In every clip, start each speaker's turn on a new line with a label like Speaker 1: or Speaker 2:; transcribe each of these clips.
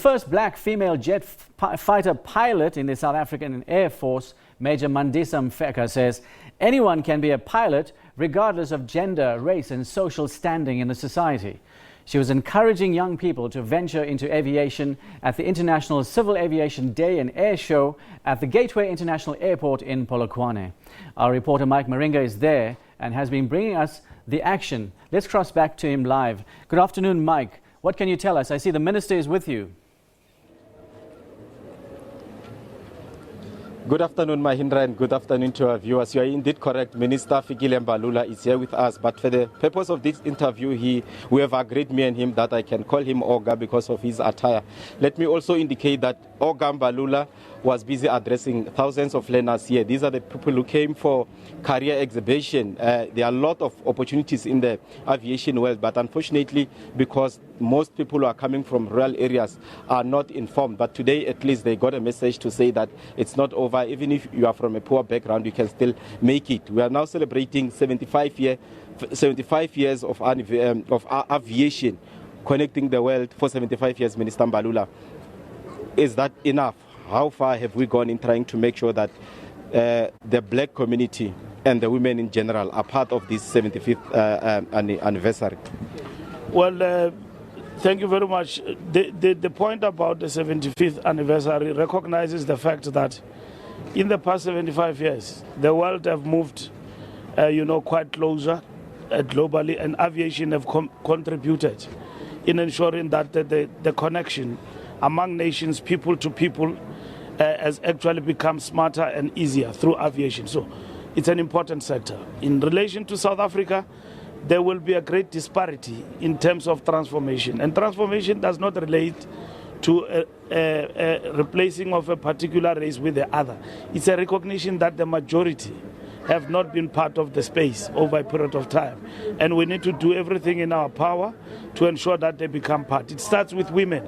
Speaker 1: First black female jet fighter pilot in the South African Airforce, Major Mandisa Mfeka, says anyone can be a pilot regardless of gender, race and social standing in the society. She was encouraging young people to venture into aviation at the International Civil Aviation Day and Airshow at the Gateway International Airport in Polokwane. Our reporter Mike Maringa is there and has been bringing us the action. Let's cross back to him live. Good afternoon, Mike. What can you tell us? I see the minister is with you.
Speaker 2: Good afternoon, Mahindra, and good afternoon to our viewers. You are indeed correct. Minister Fikile Mbalula is here with us, but for the purpose of this interview, we have agreed, me and him, that I can call him Oga because of his attire. Let me also indicate that Oga Mbalula was busy addressing thousands of learners here. These are the people who came for career exhibition. There are a lot of opportunities in the aviation world, but unfortunately, because most people who are coming from rural areas are not informed. But today, at least, they got a message to say that it's not over. Even if you are from a poor background, you can still make it. We are now celebrating 75 years of aviation, connecting the world for 75 years, Minister Mbalula. Is that enough? How far have we gone in trying to make sure that the black community and the women in general are part of this 75th anniversary?
Speaker 3: Well, thank you very much. The point about the 75th anniversary recognizes the fact that in the past 75 years, the world have moved, quite closer globally, and aviation have contributed in ensuring that the connection among nations, people to people, has actually become smarter and easier through aviation. So it's an important sector. In relation to South Africa, there will be a great disparity in terms of transformation. And transformation does not relate to a replacing of a particular race with the other. It's a recognition that the majority have not been part of the space over a period of time. And we need to do everything in our power to ensure that they become part. It starts with women,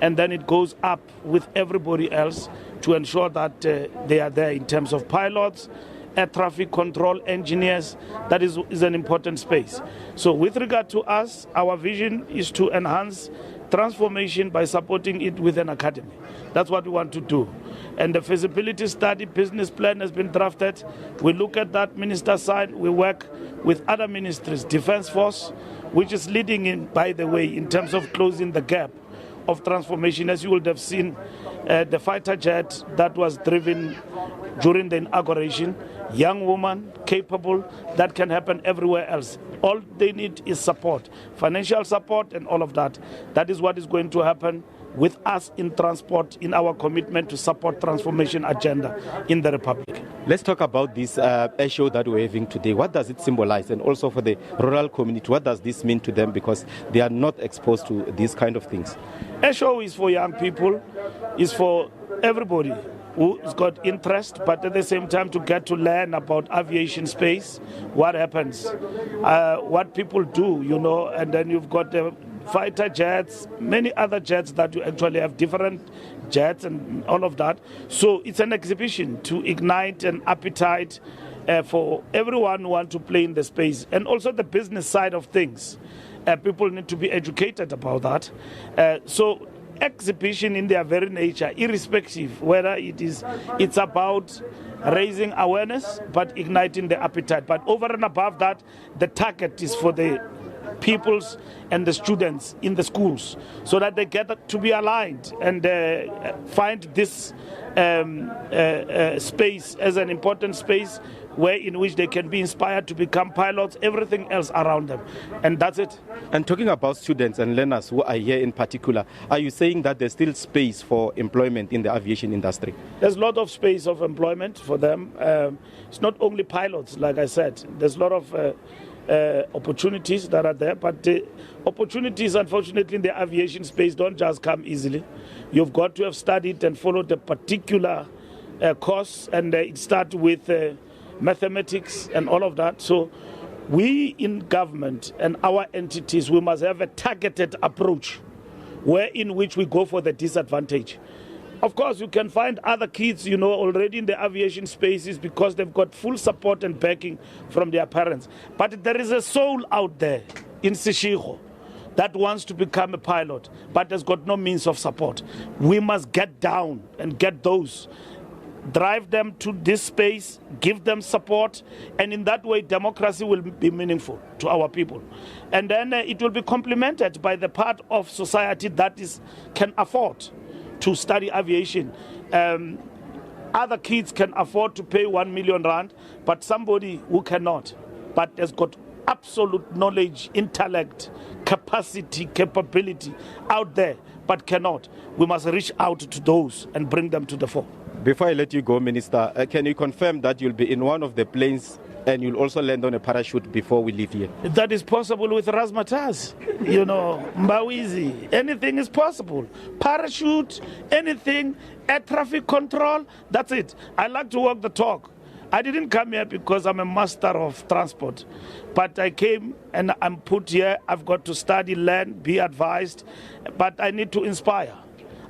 Speaker 3: and then it goes up with everybody else to ensure that they are there in terms of pilots, air traffic control engineers. That is an important space. So with regard to us, our vision is to enhance transformation by supporting it with an academy. That's what we want to do. And the feasibility study business plan has been drafted. We look at that minister side. We work with other ministries, Defence Force, which is leading in, by the way, in terms of closing the gap of transformation. As you would have seen, the fighter jet that was driven during the inauguration, young woman, capable, that can happen everywhere else. All they need is support, financial support and all of that. That is what is going to happen with us in transport, in our commitment to support transformation agenda in the Republic.
Speaker 2: Let's talk about this airshow that we're having today. What does it symbolize? And also for the rural community, what does this mean to them? Because they are not exposed to these kind of things.
Speaker 3: Airshow is for young people, is for everybody who's got interest, but at the same time to get to learn about aviation space, what happens, what people do, and then you've got the fighter jets, many other jets that you actually have different jets and all of that. So it's an exhibition to ignite an appetite for everyone who wants to play in the space, and also the business side of things. People need to be educated about that. So exhibition in their very nature, irrespective whether it's about raising awareness but igniting the appetite. But over and above that, the target is for the peoples and the students in the schools, so that they get to be aligned and find this space as an important space in which they can be inspired to become pilots, everything else around them. And that's it.
Speaker 2: And talking about students and learners who are here in particular, are you saying that there's still space for employment in the aviation industry?
Speaker 3: There's a lot of space of employment for them. It's not only pilots, like I said. There's a lot of opportunities that are there, but the opportunities, unfortunately, in the aviation space don't just come easily. You've got to have studied and followed a particular course, and it starts with mathematics and all of that. So we in government and our entities, we must have a targeted approach in which we go for the disadvantage. Of course, you can find other kids, already in the aviation spaces because they've got full support and backing from their parents. But there is a soul out there in Seshego that wants to become a pilot but has got no means of support. We must get down and get those, drive them to this space, give them support, and in that way democracy will be meaningful to our people. And then it will be complemented by the part of society that can afford to study aviation. Other kids can afford to pay 1 million rand, but somebody who cannot, but has got absolute knowledge, intellect, capacity, capability out there, but cannot. We must reach out to those and bring them to the fore.
Speaker 2: Before I let you go, Minister, can you confirm that you'll be in one of the planes and you'll also land on a parachute before we leave here?
Speaker 3: That is possible with razzmatazz. You know, Mbawizi, anything is possible. Parachute, anything, air traffic control, that's it. I like to walk the talk. I didn't come here because I'm a master of transport, but I came and I'm put here. I've got to study, learn, be advised, but I need to inspire.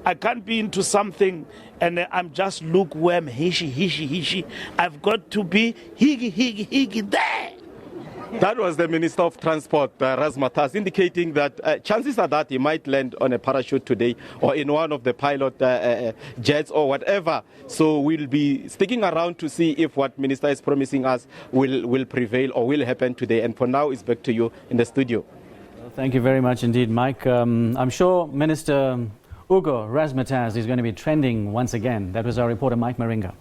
Speaker 3: I can't be into something and I'm just lukewarm, hishy. I've got to be higgy there.
Speaker 2: That was the Minister of Transport, Razmatas, indicating that chances are that he might land on a parachute today or in one of the pilot jets or whatever. So we'll be sticking around to see if what Minister is promising us will prevail or will happen today. And for now, it's back to you in the studio.
Speaker 1: Well, thank you very much indeed, Mike. I'm sure Minister Ugo Razmataz is going to be trending once again. That was our reporter, Mike Maringa.